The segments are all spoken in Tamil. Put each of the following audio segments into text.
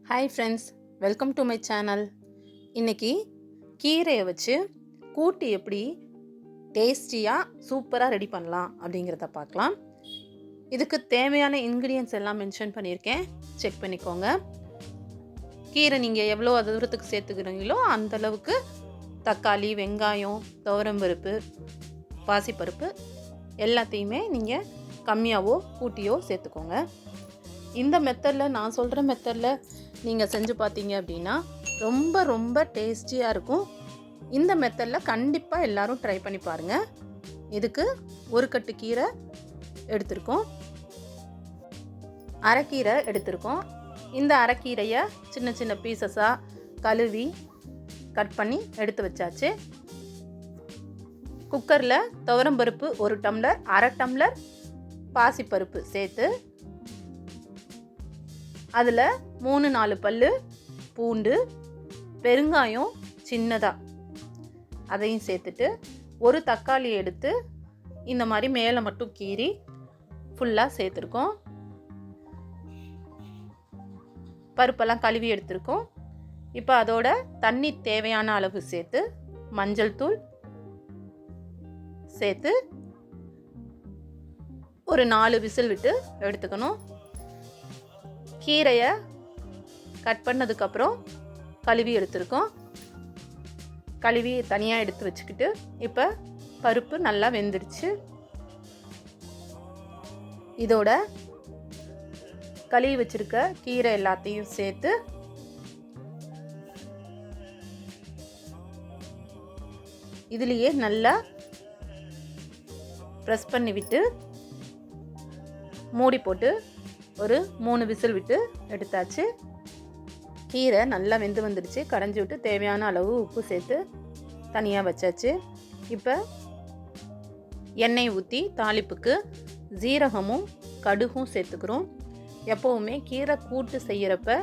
Hi friends, welcome to my channel. இன்றைக்கி கீரையை வச்சு கூட்டு எப்படி டேஸ்டியாக சூப்பராக ரெடி பண்ணலாம் அப்படிங்கிறத பார்க்கலாம். இதுக்கு தேவையான இன்க்ரீடியன்ஸ் எல்லாம் மென்ஷன் பண்ணியிருக்கேன், செக் பண்ணிக்கோங்க. கீரை நீங்கள் எவ்வளோ தூரத்துக்கு சேர்த்துக்கிறீங்களோ அந்தளவுக்கு தக்காளி, வெங்காயம், துவரம்பருப்பு, பாசிப்பருப்பு எல்லாத்தையுமே நீங்கள் கம்மியாகவோ கூட்டியோ சேர்த்துக்கோங்க. இந்த மெத்தடில், நான் சொல்கிற மெத்தடில் நீங்கள் செஞ்சு பார்த்தீங்க அப்படின்னா ரொம்ப ரொம்ப டேஸ்டியாக இருக்கும். இந்த மெத்தடில் கண்டிப்பாக எல்லோரும் ட்ரை பண்ணி பாருங்கள். இதுக்கு ஒரு கட்டு கீரை எடுத்திருக்கோம், அரைக்கீரை எடுத்திருக்கோம். இந்த அரைக்கீரையை சின்ன சின்ன பீசஸாக கழுவி கட் பண்ணி எடுத்து வச்சாச்சு. குக்கரில் துவரம்பருப்பு 1 டம்ளர், அரை டம்ளர் பாசிப்பருப்பு சேர்த்து அதில் 3-4 பல்லு பூண்டு, பெருங்காயம் சின்னதாக அதையும் சேர்த்துட்டு ஒரு தக்காளி எடுத்து இந்த மாதிரி மேலே மட்டும் கீறி ஃபுல்லாக சேர்த்துருக்கோம். பருப்பெல்லாம் கழுவி எடுத்துருக்கோம். இப்போ அதோட தண்ணி தேவையான அளவு சேர்த்து மஞ்சள் தூள் சேர்த்து ஒரு 4 விசில் விட்டு எடுத்துக்கணும். கீரையை கட் பண்ணதுக்கப்புறம் கழுவி எடுத்துருக்கோம். கழுவி தனியாக எடுத்து வச்சுக்கிட்டு இப்போ பருப்பு நல்லா வெந்துடுச்சு. இதோட கழுவி வச்சுருக்க கீரை எல்லாத்தையும் சேர்த்து இதுலேயே நல்லா ப்ரெஸ் பண்ணி விட்டு மூடி போட்டு ஒரு 3 விசில் விட்டு எடுத்தாச்சு. கீரை நல்லா வெந்து வந்துடுச்சு. கடைஞ்சி விட்டு தேவையான அளவு உப்பு சேர்த்து தனியாக வச்சாச்சு. இப்போ எண்ணெய் ஊற்றி தாளிப்புக்கு ஜீரகமும் கடுகும் சேர்த்துக்கிறோம். எப்போவுமே கீரை கூட்டு செய்கிறப்ப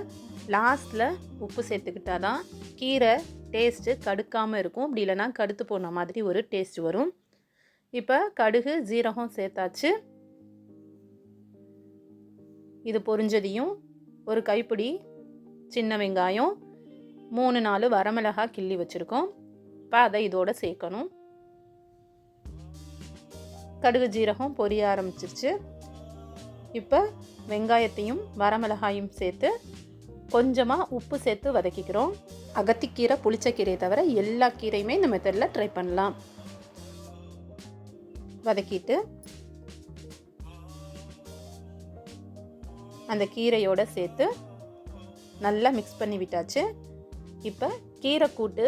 லாஸ்ட்டில் உப்பு சேர்த்துக்கிட்டா தான் கீரை டேஸ்ட்டு கடுக்காமல் இருக்கும். அப்படி இல்லைனா கடுத்து போன மாதிரி ஒரு டேஸ்ட் வரும். இப்போ கடுகு ஜீரகம் சேர்த்தாச்சு. இது பொரிஞ்சதையும் ஒரு கைப்பிடி சின்ன வெங்காயம், 3-4 வரமிளகாய் கிள்ளி வச்சுருக்கோம். இப்போ அதை இதோடு சேர்க்கணும். கடுகு ஜீரகம் பொரிய ஆரம்பிச்சிருச்சு. இப்போ வெங்காயத்தையும் வரமிளகாயும் சேர்த்து கொஞ்சமாக உப்பு சேர்த்து வதக்கிக்கிறோம். அகத்திக்கீரை, புளிச்சக்கீரையை தவிர எல்லா கீரையுமே இந்த மெத்தடில் ட்ரை பண்ணலாம். வதக்கிட்டு அந்த கீரையோடு சேர்த்து நல்லா மிக்ஸ் பண்ணி விட்டாச்சு. இப்போ கீரை கூட்டு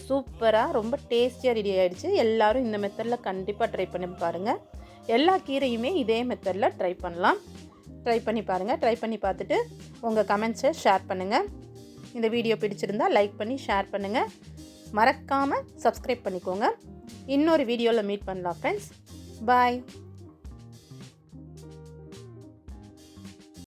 சூப்பராக ரொம்ப டேஸ்டியாக ரெடி ஆகிடுச்சு. எல்லோரும் இந்த மெத்தடில் கண்டிப்பாக ட்ரை பண்ணி பாருங்கள். எல்லா கீரையுமே இதே மெத்தடில் ட்ரை பண்ணலாம். ட்ரை பண்ணி பாருங்கள். ட்ரை பண்ணி பார்த்துட்டு உங்கள் கமெண்ட்ஸை ஷேர் பண்ணுங்கள். இந்த வீடியோ பிடிச்சிருந்தால் லைக் பண்ணி ஷேர் பண்ணுங்கள். மறக்காமல் சப்ஸ்கிரைப் பண்ணிக்கோங்க. இன்னொரு வீடியோவில் மீட் பண்ணலாம் ஃப்ரெண்ட்ஸ். பாய்.